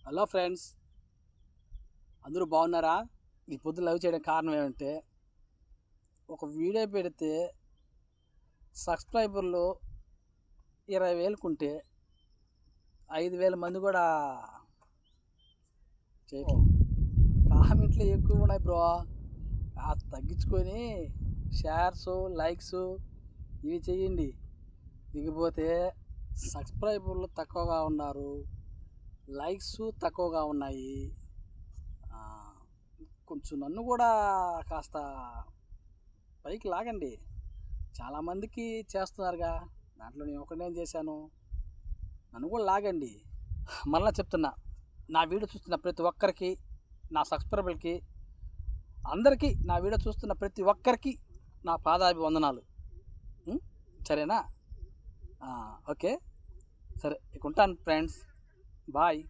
Hello friends, అందరూ బాగున్నారా? ఈ పొద్దు లైవ్ చేయడం కారణం ఏమంటే, ఒక వీడియో పెడితే సబ్స్క్రైబర్లు 20,000 ఉంటే 5,000 మంది కూడా చేయట్లేదు. కామెంట్లు ఎక్కువ ఉన్నాయి బ్రో. తగ్గించుకొని షేర్స్, లైక్స్ ఇవి చేయండి. ఇకపోతే సబ్స్క్రైబర్లు తక్కువగా ఉన్నారు, లైక్స్ తక్కువగా ఉన్నాయి. కొంచెం నన్ను కూడా కాస్త పైకి లాగండి. చాలామందికి చేస్తున్నారుగా, దాంట్లో నేను ఒకనేం చేశాను, నన్ను కూడా లాగండి. మళ్ళీ చెప్తున్నా, నా వీడియో చూస్తున్న ప్రతి ఒక్కరికి, నా సబ్స్క్రైబర్కి అందరికీ, నా వీడియో చూస్తున్న ప్రతి ఒక్కరికి నా పాదాభివందనాలు. సరేనా? ఓకే, సరే, ఇక ఉంటాను ఫ్రెండ్స్. బాయ్.